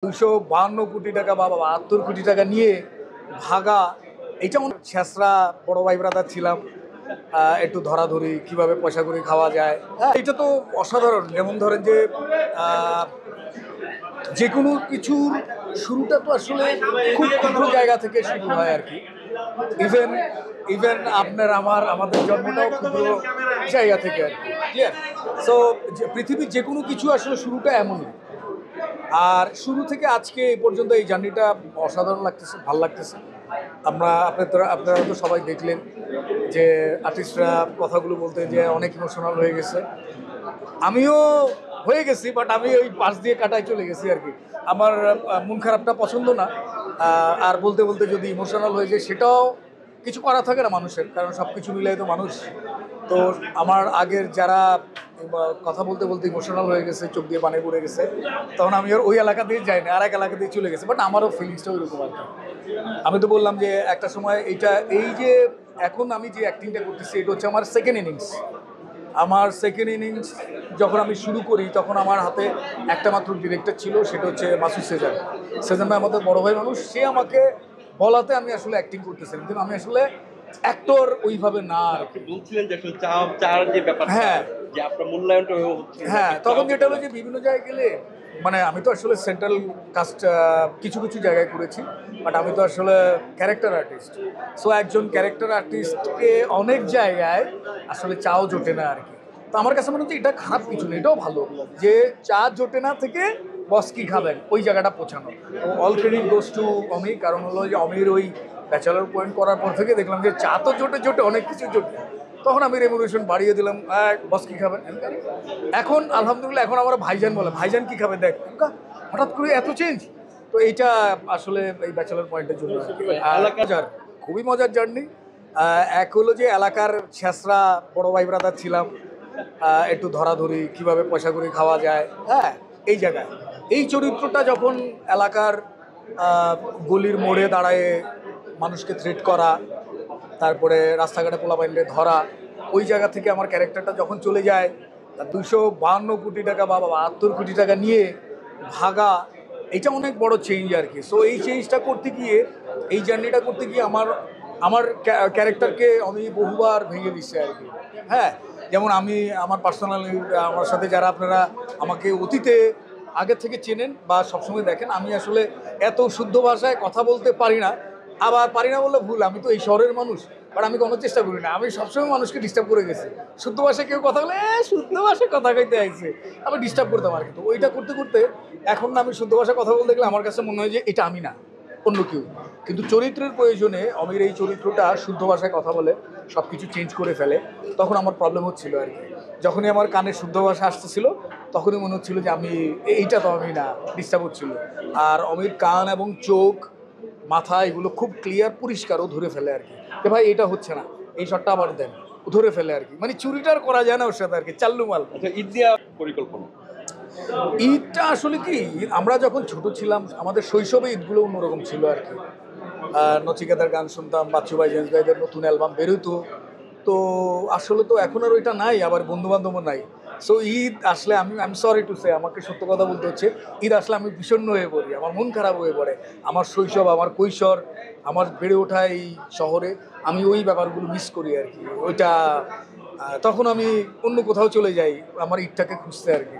252 কোটি টাকা বা 72 কোটি টাকা নিয়ে ভাগা, এটা ছেঁচড়া বড় ভাই ব্রাদার ছিলাম। একটু ধরাধরি কিভাবে পয়সা করে খাওয়া যায়, এটা তো অসাধারণ। যেমন ধরেন যে যে কোনো কিছুর শুরুটা তো আসলে খুব ক্ষুদ্র জায়গা থেকে শুরু হয় আর কি। ইভেন ইভেন আমাদের জন্মটাও ক্ষুদ্র জায়গা থেকে আর কি। ক্লিয়ার? সো পৃথিবীর যে কোনো কিছু আসলে শুরুটা এমনই। আর শুরু থেকে আজকে এই পর্যন্ত এই জার্নিটা অসাধারণ লাগতেছে, ভালো লাগতেছে। আপনারা তো সবাই দেখলেন যে আর্টিস্টরা কথাগুলো বলতে যে অনেক ইমোশনাল হয়ে গেছে। আমিও হয়ে গেছি, বাট আমি ওই পাশ দিয়ে কাটায় চলে গেছি আর কি। আমার মন খারাপটা পছন্দ না। আর বলতে বলতে যদি ইমোশনাল হয়ে যায় সেটাও কিছু করা থাকে না মানুষের, কারণ সব কিছু মিলাই তো মানুষ। তো আমার আগের যারা কথা বলতে বলতে ইমোশনাল হয়ে গেছে, চোখ দিয়ে পানি পড়ে গেছে, তখন আমি আর ওই এলাকা দিয়ে যাই না, আর এক এলাকা দিয়ে চলে গেছে। বাট আমারও ফিলিংসটা ওইরকম আর কি। আমি তো বললাম যে একটা সময় এই যে এখন আমি যে অ্যাক্টিংটা করতেছি, এটা হচ্ছে আমার সেকেন্ড ইনিংস। যখন আমি শুরু করি তখন আমার হাতে একটা মাত্র ডিরেক্টর ছিল, সেটা হচ্ছে মাসুদ সেজান ভাই, আমাদের বড় ভাই মানুষ। সে আমাকে বলাতে আমি আসলে অ্যাক্টিং করতেছিলাম, কিন্তু আমি আসলে অ্যাক্টর ওইভাবে না আর কি। বলছিলেন যে আসলে চার যে ব্যাপারটা, হ্যাঁ, যে আপনার মূল্যায়নটা হচ্ছে, হ্যাঁ, তখন যেটা হলো যে বিভিন্ন জায়গায় গেলে, মানে আমি তো আসলে সেন্ট্রাল কাস্ট কিছু কিছু জায়গায় করেছি, বাট আমি তো আসলে ক্যারেক্টার আর্টিস্ট। সো একজন ক্যারেক্টার আর্টিস্টকে অনেক জায়গায় আসলে চাও জোটে না আর কি। তো আমার কাছে মনে হচ্ছে এটা খারাপ কিছু না, এটাও ভালো যে চা জোটে না থেকে বস কি খাবেন ওই জায়গাটা পৌঁছানো। তো অল ক্রেডিট গোস টু অমি, কারণ হলো যে অমির ওই ব্যাচেলর পয়েন্ট করার পর থেকে দেখলাম যে চা তো জোটে অনেক কিছু জোটে। তখন আমি রেমুনেশন বাড়িয়ে দিলাম, বস কি খাবেন। এখন আলহামদুলিল্লাহ এখন আমার ভাইজান বলে, ভাইজান কি খাবে দেখ, হঠাৎ করে এত চেঞ্জ। তো এইটা আসলে এই ব্যাচেলর পয়েন্টের জন্য খুবই মজার জার্নি। এক হলো যে এলাকার ছেঁচড়া বড় ভাই ব্রাদার ছিলাম, একটু ধরাধরি কিভাবে পয়সা করে খাওয়া যায়, এই জায়গায় এই চরিত্রটা যখন এলাকার গলির মোড়ে দাঁড়ায় মানুষকে থ্রেট করা, তারপরে রাস্তাঘাটে পোলাপাইনরে ধরা, ওই জায়গা থেকে আমার ক্যারেক্টারটা যখন চলে যায় 252 কোটি টাকা বা 72 কোটি টাকা নিয়ে ভাগা, এটা অনেক বড় চেঞ্জ আর কি। সো এই চেঞ্জটা করতে গিয়ে, এই জার্নিটা করতে গিয়ে আমার ক্যারেক্টারকে আমি বহুবার ভেঙে দিচ্ছে আর কি। হ্যাঁ, যেমন আমার পার্সোনালি আমার সাথে যারা আপনারা আমাকে অতীতে আগে থেকে চেনেন বা সবসময় দেখেন, আমি আসলে এত শুদ্ধ ভাষায় কথা বলতে পারি না। আবার পারি না বললে ভুল, আমি তো এই শহরের মানুষ, বাট আমি কোনো চেষ্টা করি না। আমি সবসময় মানুষকে ডিস্টার্ব করে গেছি। শুদ্ধ ভাষায় কেউ কথা বলে শুদ্ধ ভাষায় কথা কইতে আইছে, আমি ডিস্টার্ব করতাম আর কি। তো ওইটা করতে করতে এখন না, আমি শুদ্ধ ভাষায় কথা বলতে গেলে আমার কাছে মনে হয় যে এটা আমি না, অন্য কেউ। কিন্তু চরিত্রের প্রয়োজনে অমির এই চরিত্রটা শুদ্ধ ভাষায় কথা বলে সব কিছু চেঞ্জ করে ফেলে। তখন আমার প্রবলেম হচ্ছিল আর কি। যখনই আমার কানে শুদ্ধ ভাষা আসতেছিল তখনই মনে হচ্ছিল যে এইটা তো আমি না, ডিস্টার্ব হচ্ছিল। আর অমির কান এবং চোখ, মাথা, এগুলো খুব ক্লিয়ার, পরিষ্কারও ধরে ফেলে আর কি, যে ভাই এটা হচ্ছে না, এই শটটা আবার দেন, ধরে ফেলে আর কি। মানে চুরিটার করা যায় না ওর সাথে আর কি, চাল্লু মাল। ঈদ দেওয়া পরিকল্পনা, ঈদটা আসলে কি, আমরা যখন ছোট ছিলাম আমাদের শৈশবে ঈদগুলো অন্যরকম ছিল আর কি। নচিকেতার গান শুনতাম, বাচ্চু ভাই, জেমস ভাইদের নতুন অ্যালবাম বেরোতো। তো আসলে তো এখন আর ওইটা নাই, আবার বন্ধুবান্ধবও নাই। সো ঈদ আসলে আমি সরি টু সে, আমাকে সত্য কথা বলতে হচ্ছে, ঈদ আসলে আমি বিষণ্ণ হয়ে পড়ি, আমার মন খারাপ হয়ে পড়ে। আমার শৈশব, আমার কৈশোর, আমার বেড়ে ওঠা এই শহরে, আমি ওই ব্যাপারগুলো মিস করি আর কি। ওইটা তখন আমি অন্য কোথাও চলে যাই আমার ঈদটাকে খুঁজতে আর কি।